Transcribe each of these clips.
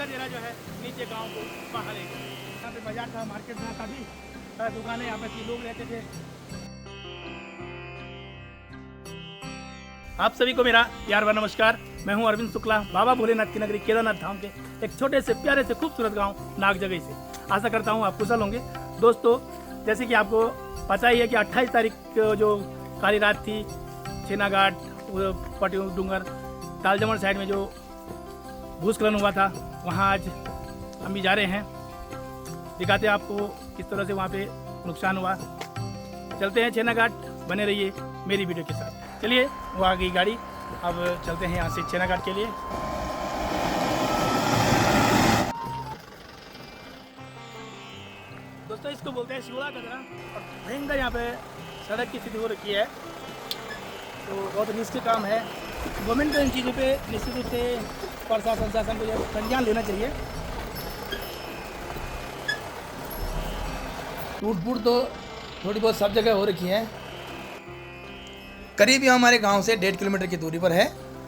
धीरे धीरे जो है नीचे गांव को बाहर ले गया। यहाँ पे बाजार था, मार्केट था, काफ़ी दुकानें यहाँ पे लोग रहते थे। आप सभी को मेरा प्यार व नमस्कार। मैं हूं अरविंद शुक्ला, बाबा भोलेनाथ की नगरी केदारनाथ धाम के एक छोटे से प्यारे से खूबसूरत गांव नागजगई से। आशा करता हूं आप कुशल होंगे। दोस्तों, जैसे कि आपको पता ही है कि 28 तारीख को जो काली रात थी, छेनाघाट, पटियो डूंगर, तालजमन साइड में जो भूस्खलन हुआ था, वहाँ आज हम भी जा रहे हैं। दिखाते हैं आपको किस तरह से वहाँ पे नुकसान हुआ। चलते हैं छेनाघाट, बने रहिए मेरी वीडियो के साथ। चलिए, वो आ गई गाड़ी, अब चलते हैं यहाँ से छेनाघाट के लिए। दोस्तों, इसको बोलते हैं शिवड़ा कचरा और भयंकर यहाँ पे सड़क की स्थिति हो रखी है, तो बहुत रिस्क काम है। गवर्नमेंट को इन चीज़ों पे निश्चित रूप से प्रशासन शासन को जो संज्ञान लेना चाहिए। टूट फूट तो थोड़ी बहुत सब जगह हो रखी है। करीब हमारे गांव से 1.5 किलोमीटर की दूरी पर है।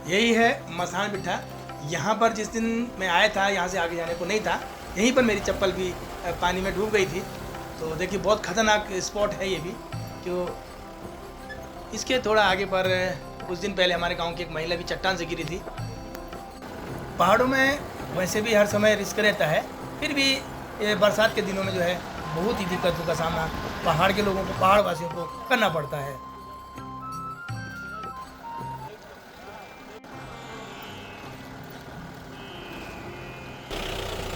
यही है मसान बिठा। यहाँ पर जिस दिन मैं आया था, यहाँ से आगे जाने को नहीं था। यहीं पर मेरी चप्पल भी पानी में डूब गई थी। तो देखिए, बहुत खतरनाक स्पॉट है ये भी। क्यों, इसके थोड़ा आगे पर कुछ दिन पहले हमारे गांव की एक महिला भी चट्टान से गिरी थी। पहाड़ों में वैसे भी हर समय रिस्क रहता है, फिर भी ये बरसात के दिनों में जो है बहुत ही दिक्कतों का सामना पहाड़ के लोगों को, पहाड़ वासियों को करना पड़ता है।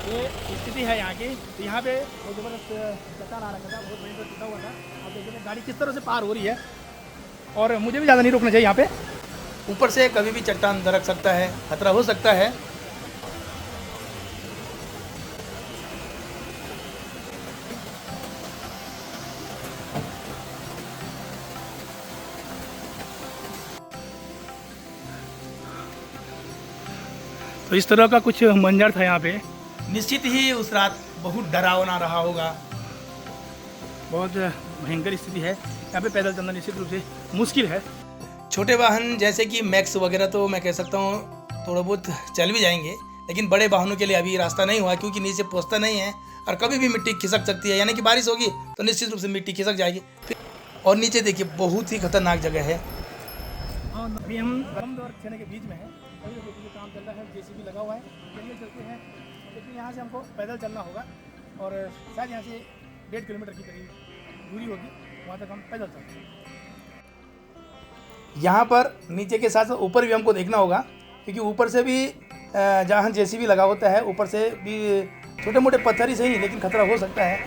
ये स्थिति है यहाँ की। तो यहाँ पे बहुत ज़बरदस्त चट्टान आ रखा था, बहुत बड़ी टूटा हुआ था। आप देखिए गाड़ी किस तरह से पार हो रही है, और मुझे भी ज़्यादा नहीं रोकना चाहिए यहाँ पे। ऊपर से कभी भी चट्टान दरक सकता है, खतरा हो सकता है। तो इस तरह का कुछ मंजर था यहाँ पे। निश्चित ही उस रात बहुत डरावना रहा होगा। बहुत भयंकर स्थिति है यहाँ पे। पैदल चलना निश्चित रूप से मुश्किल है। छोटे वाहन जैसे कि मैक्स वगैरह तो मैं कह सकता हूँ थोड़ा बहुत चल भी जाएंगे, लेकिन बड़े वाहनों के लिए अभी रास्ता नहीं हुआ, क्योंकि नीचे पहुँचता नहीं है और कभी भी मिट्टी खिसक सकती है। यानी कि बारिश होगी तो निश्चित रूप से मिट्टी खिसक जाएगी। और नीचे देखिए, बहुत ही खतरनाक जगह है। अभी हम बंद और छेने के बीच में है। काम चल रहा है, जेसीबी लगा हुआ है। चलिए चलते हैं, लेकिन यहाँ से हमको पैदल चलना होगा और शायद यहाँ से 1.5 किलोमीटर की करीब दूरी होगी, वहाँ तक हम पैदल चलते हैं। यहाँ पर नीचे के साथ साथ ऊपर भी हमको देखना होगा, क्योंकि ऊपर से भी जहाँ जेसीबी लगा होता है, ऊपर से भी छोटे मोटे पत्थर ही सही, लेकिन खतरा हो सकता है,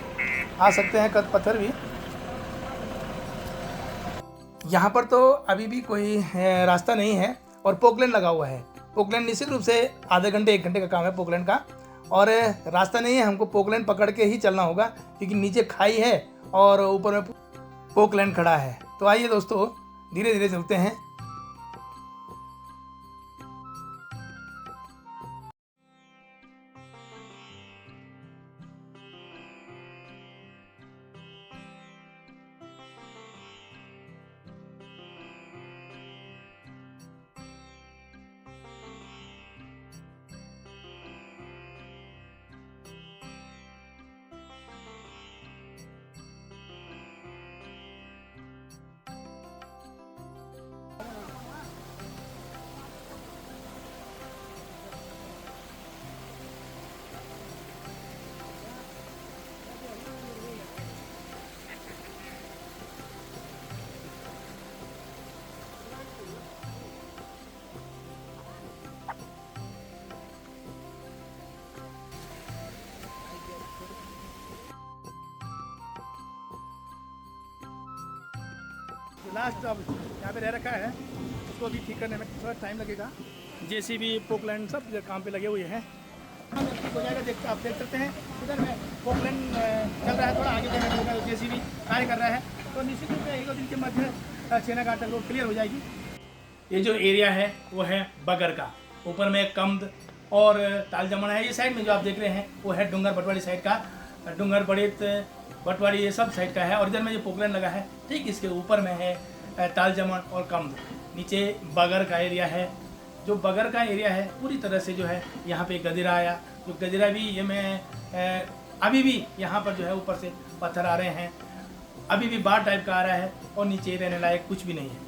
आ सकते हैं पत्थर भी। यहाँ पर तो अभी भी कोई रास्ता नहीं है और पोकलेन लगा हुआ है। पोकलेन निश्चित रूप से आधे घंटे 1 घंटे का काम है पोकलेन का, और रास्ता नहीं है। हमको पोकलेन पकड़ के ही चलना होगा, क्योंकि नीचे खाई है और ऊपर में पोकलेन खड़ा है। तो आइए दोस्तों, धीरे धीरे चलते हैं। लास्ट अब यहाँ पे रह रखा है, उसको भी ठीक करने में थोड़ा टाइम लगेगा। जेसीबी, पोकलैंड सब काम पे लगे हुए हैं। हम हो जाएगा, आप देख सकते हैं उधर में पोकलैंड चल रहा है। थोड़ा आगे जाने होगा, जेसीबी कार्य कर रहा है। तो निश्चित रूप से 1-2 दिन के मध्य छेनाघाट तक रोड क्लियर हो जाएगी। ये जो एरिया है वो है बगर का। ऊपर में कम्द और तालजमन है। ये साइड में जो आप देख रहे हैं वो है डूंगर बटवाड़ी साइड का। डूंगर बड़ित बटवाड़ी ये सब साइड का है। और इधर में जो पोकलैंड लगा है, ठीक इसके ऊपर में है तालजमन और कम्द। नीचे बगर का एरिया है। जो बगर का एरिया है पूरी तरह से जो है यहाँ पे गदेरा आया। जो गदेरा भी ये अभी भी यहाँ पर जो है ऊपर से पत्थर आ रहे हैं, अभी भी बाढ़ टाइप का आ रहा है और नीचे रहने लायक कुछ भी नहीं है।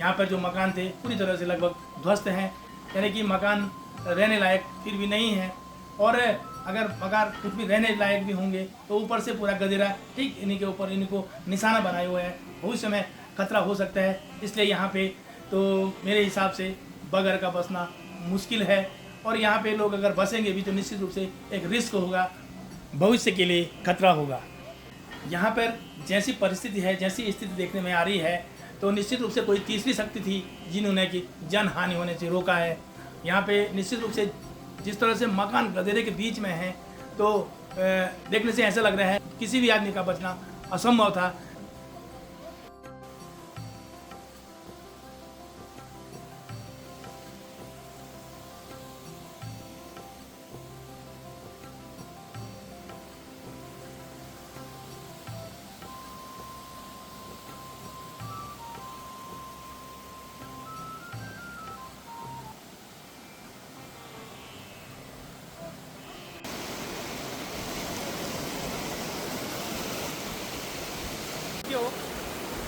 यहाँ पर जो मकान थे पूरी तरह से लगभग ध्वस्त हैं, यानी कि मकान रहने लायक फिर भी नहीं है। और अगर मकान कुछ भी रहने लायक भी होंगे तो ऊपर से पूरा गदेरा ठीक इन्हीं के ऊपर इनको निशाना बनाए हुए हैं, भविष्य में खतरा हो सकता है। इसलिए यहाँ पे तो मेरे हिसाब से बगर का बसना मुश्किल है, और यहाँ पे लोग अगर बसेंगे भी तो निश्चित रूप से एक रिस्क होगा, भविष्य के लिए खतरा होगा। यहाँ पर जैसी परिस्थिति है, जैसी स्थिति देखने में आ रही है, तो निश्चित रूप से कोई तीसरी शक्ति थी जिन्होंने कि जन हानि होने से रोका है। यहाँ पे निश्चित रूप से जिस तरह से मकान गदेरे के बीच में है, तो देखने से ऐसा लग रहा है किसी भी आदमी का बचना असंभव था।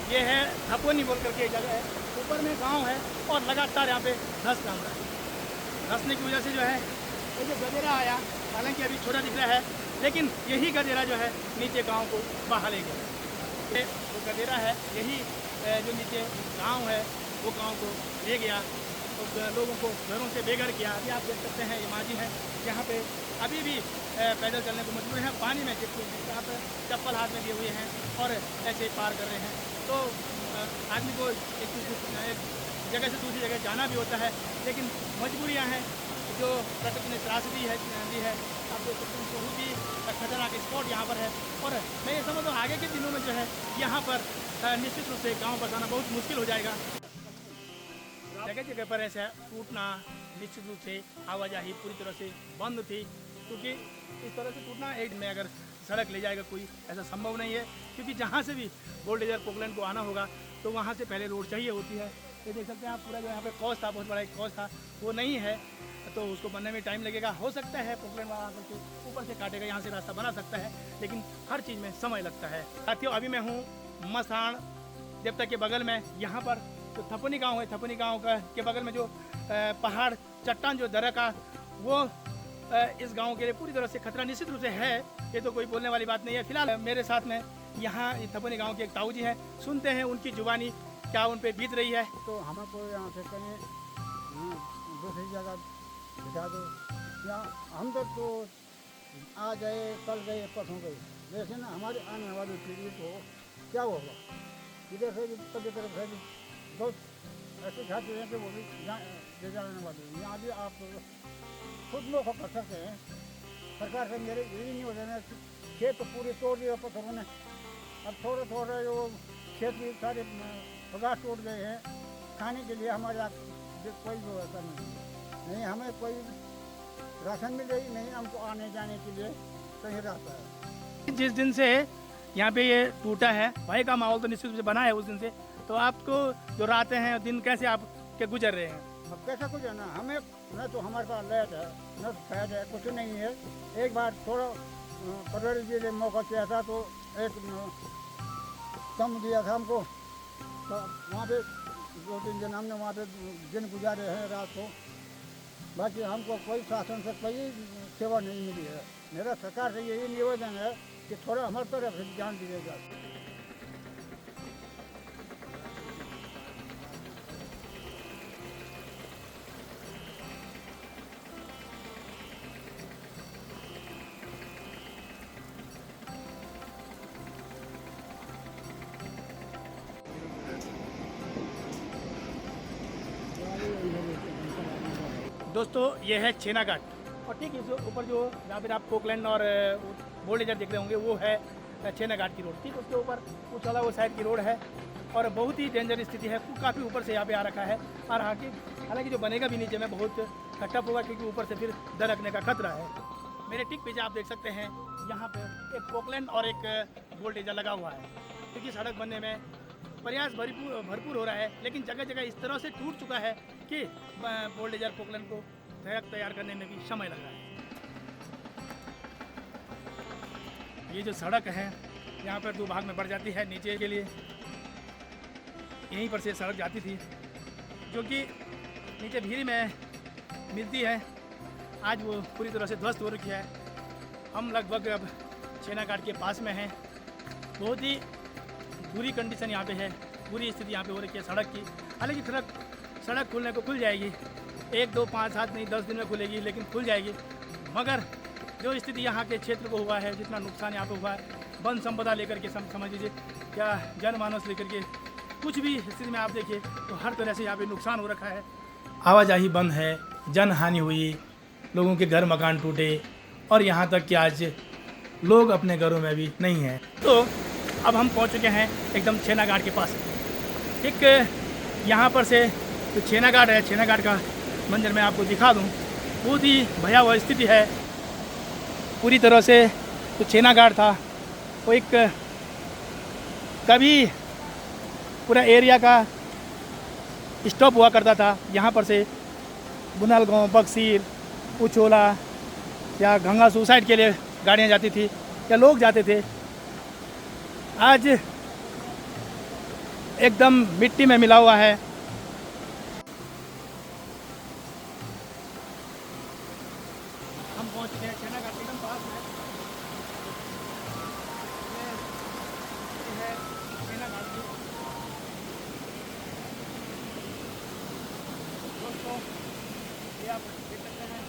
ये है थपोनी बोल करके जगह है, ऊपर में गांव है और लगातार यहाँ पे धस काम रहा है। धसने की वजह से जो है ये जो गदेरा आया, हालांकि अभी छोटा दिख रहा है, लेकिन यही गदेरा जो है नीचे गांव को बहा ले गया। ये जो गदेरा है यही जो नीचे गांव है वो गांव को ले गया, तो लोगों को घरों से बेघर किया। अभी आप देख सकते हैं इमाजी है, यहाँ पे अभी भी पैदल चलने को मजबूर हैं, पानी में चिपके हैं, यहाँ पर चप्पल हाथ में लिए हुए हैं और ऐसे ही पार कर रहे हैं। तो आदमी को एक जगह से दूसरी जगह जाना भी होता है, लेकिन मजबूरियाँ हैं जो प्रकृति ने त्रासदी है दी है। आप देख सकते हैं बहुत ही खतरनाक स्पॉट यहाँ पर है, और मैं ये समझता हूँ आगे के दिनों में जो है यहाँ पर निश्चित रूप से गाँव बसाना बहुत मुश्किल हो जाएगा। जगह जगह पर ऐसा टूटना, निश्चित रूप से आवाजाही पूरी तरह से बंद थी, क्योंकि इस तरह से टूटना एक में अगर सड़क ले जाएगा कोई ऐसा संभव नहीं है, क्योंकि जहाँ से भी गोल्डेजर पोकलैंड को आना होगा तो वहाँ से पहले रोड चाहिए होती है। ये देख सकते हैं आप, पूरा जो यहाँ पे कॉज था, बहुत बड़ा एक कॉज था, वो नहीं है, तो उसको बनने में टाइम लगेगा। हो सकता है पोकलैंड वहाँ करके ऊपर से काटेगा, यहाँ से रास्ता बना सकता है, लेकिन हर चीज़ में समय लगता है। साथियों, अभी मैं हूँ मसाण देवता के बगल में, यहाँ पर जो थपोनी गाँव है, थपोनी गाँव के बगल में जो पहाड़ चट्टान जो दर्रा का, वो इस गांव के लिए पूरी तरह से खतरा निश्चित रूप से है। ये तो कोई बोलने वाली बात नहीं है। फिलहाल मेरे साथ में यहाँ थपोनी गांव के एक ताऊ जी हैं, सुनते हैं उनकी जुबानी क्या उन पे बीत रही है। तो हमको यहाँ से कहीं दूसरी जगह बिठा दो, या हम तो आ गए, कल गए, परसों गए, लेकिन हमारी आने वाली पीढ़ी को क्या होगा? इधर से कभी तरफ से बहुत ऐसे छात्र हैं कि वो भी ले जाने वाले। यहाँ भी आप खुद लोग को कर सकते हैं। सरकार से मेरे यही नहीं हो जाना, खेत तो पूरे तोड़ दिया पत्थरों ने, अब थोड़े थोड़े जो खेत भी सारे पगार टूट गए हैं। खाने के लिए हमारे यहाँ कोई व्यवस्था नहीं, हमें कोई राशन मिल रही नहीं, हमको आने जाने के लिए कहीं रास्ता है। जिस दिन से यहाँ पे ये टूटा है, भय का माहौल तो निश्चित रूप से बना है उस दिन से। तो आपको जो रातें हैं, दिन कैसे आपके गुजर रहे हैं? अब कैसा कुछ है ना, हमें न तो हमारे पास लाइट है, न तो फैट है, कुछ नहीं है। एक बार थोड़ा पटवारी जी ने मौका किया था, तो एक कम दिया था हमको, तो वहाँ पे 2-3 दिन हमने वहाँ पे दिन गुजारे हैं रात को। बाकी हमको कोई शासन से कोई सेवा नहीं मिली है। मेरा सरकार से यही निवेदन है कि थोड़ा हमारी तरफ से ध्यान दीजिएगा। दोस्तों, ये है छेना घाट, और ठीक इस ऊपर जो जहाँ पर आप पोकलैंड और गोल्डेजर देख रहे होंगे वो है छेना घाट की रोड। ठीक उसके ऊपर कुछ वाला वो साइड की रोड है, और बहुत ही डेंजर स्थिति है। काफ़ी ऊपर से यहाँ पे आ रखा है, और हालांकि जो बनेगा भी नीचे में बहुत टफ होगा, क्योंकि ऊपर से फिर दरकने का खतरा है। मेरे ठीक पीछे आप देख सकते हैं, यहाँ पे एक पोकलैंड और एक गोल्डेजर लगा हुआ है, क्योंकि सड़क बनने में प्रयास भरपूर हो रहा है, लेकिन जगह जगह इस तरह से टूट चुका है कि बुलडोजर पोकलैंड को तैयार करने में भी समय लग रहा है। ये जो सड़क है यहाँ पर 2 भाग में बढ़ जाती है नीचे के लिए, यहीं पर से सड़क जाती थी जो कि नीचे भीरी में मिलती है। आज वो पूरी तरह से ध्वस्त हो रखी है। हम लगभग अब छेनाघाट के पास में हैं। बहुत ही बुरी कंडीशन यहाँ पे है, बुरी स्थिति यहाँ पे हो रखी है सड़क की। हालांकि सड़क खुलने को खुल जाएगी, 1, 2, 5, 7 नहीं 10 दिन में खुलेगी, लेकिन खुल जाएगी। मगर जो स्थिति यहाँ के क्षेत्र को हुआ है, जितना नुकसान यहाँ पे हुआ है, वन संपदा लेकर के समझ लीजिए, क्या जनमानस लेकर के कुछ भी स्थिति में आप देखिए तो हर तरह से यहाँ पे नुकसान हो रखा है। आवाजाही बंद है, जन हानि हुई, लोगों के घर मकान टूटे और यहाँ तक कि आज लोग अपने घरों में भी नहीं हैं। तो अब हम पहुँच चुके हैं एकदम छेनाघाट के पास। एक यहाँ पर से जो छेनाघाट है, छेनाघाट का मंजर मैं आपको दिखा दूँ। बहुत ही भयावह स्थिति है पूरी तरह से। जो छेनाघाट था वो एक कभी पूरा एरिया का स्टॉप हुआ करता था। यहाँ पर से बुनालगांव, बक्सीर, उछोला या गंगा सुसाइड के लिए गाड़ियाँ जाती थी या लोग जाते थे। आज एकदम मिट्टी में मिला हुआ है। हम पहुँच गए छेनाघाट एकदम पास में। ये है छेनाघाट की। दोस्तों ये आप देख सकते हैं,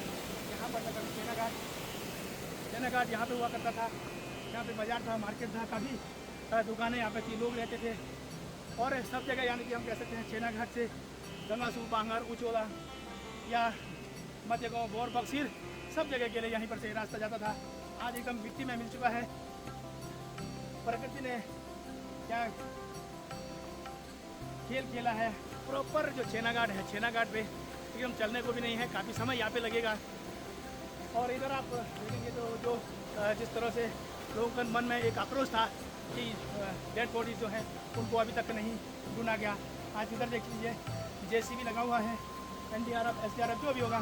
यहाँ पर लगा छेनाघाट यहाँ पे हुआ करता था। यहाँ पे बाजार था, मार्केट था, काफ़ी दुकानें यहाँ पे थी, लोग रहते थे। और सब जगह यानी कि हम कह सकते हैं छेनाघाट से गंगासू, बांगर, उचोला या मध्य गाँव, बोर, बक्सीर सब जगह के लिए यहीं पर से रास्ता जाता था। आज एकदम मिट्टी में मिल चुका है। प्रकृति ने क्या खेल खेला है। प्रॉपर जो छेनाघाट है, छेनाघाट पे एकदम चलने को भी नहीं है, काफ़ी समय यहाँ पे लगेगा। और इधर आप देखेंगे तो जो जिस तरह से लोगों के मन में एक आक्रोश था कि डेड बॉडी जो है उनको अभी तक नहीं ढूंढा गया। आज इधर देख लीजिए, JCB लगा हुआ है, NDRF, SDRF जो भी होगा,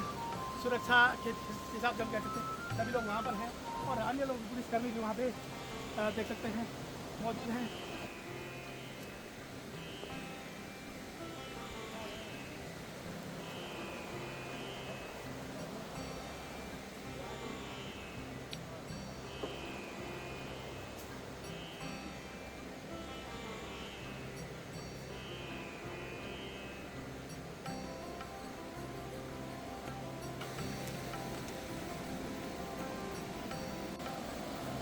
सुरक्षा के हिसाब से हम कह सकते हैं सभी लोग वहाँ पर हैं। और अन्य लोग पुलिसकर्मी भी वहाँ पे देख सकते हैं मौजूद हैं।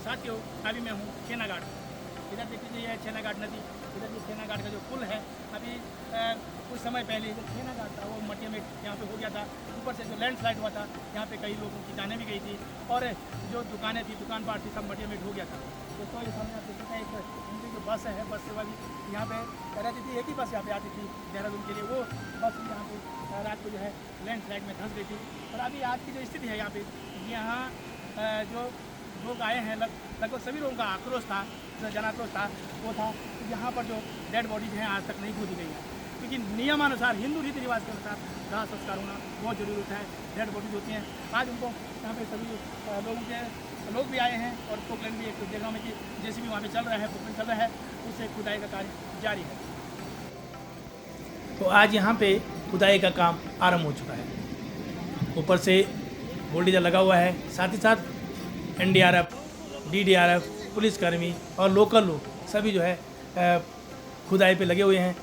साथियों अभी मैं हूँ छेनाघाट। इधर देख लीजिए, यह छेनाघाट नदी, इधर ये छेनाघाट का जो पुल है, अभी कुछ समय पहले जो छेनाघाट था वो मटिया में यहाँ पे हो गया था। ऊपर से जो लैंडस्लाइड हुआ था, यहाँ पे कई लोगों की जानें भी गई थी और जो दुकानें थी, दुकान पाट थी, सब मटिया में हो गया था। दोस्तों ये सामने आप देख सकते हैं, एक उनकी जो बस है, बस सेवा भी यहाँ पे रहती थी। एक ही बस यहाँ पे आती थी देहरादून के लिए, वो बस यहाँ पे रात को जो है लैंडस्लाइड में धंस गई थी। और अभी आज की जो स्थिति है यहाँ पे, यहाँ जो लोग आए हैं, लगभग सभी लोगों का आक्रोश था, जनाक्रोश था, वो था कि यहाँ पर जो डेड बॉडीज हैं आज तक नहीं खोदी गई है। क्योंकि नियमानुसार, हिंदू रीति रिवाज के अनुसार दाह संस्कार होना बहुत जरूरी होता है। डेड बॉडीज होती हैं, आज उनको यहाँ पे सभी लोग भी आए हैं। और पोकलैंड भी एक जगह में कि JCB वहाँ पे चल रहा है, पोकलैंड चल रहा है, उससे खुदाई का कार्य जारी है। तो आज यहाँ पे खुदाई का काम आरम्भ हो चुका है। ऊपर से बुलडोजर लगा हुआ है, साथ ही साथ NDRF, DDRF, पुलिसकर्मी और लोकल लोग सभी जो है खुदाई पे लगे हुए हैं।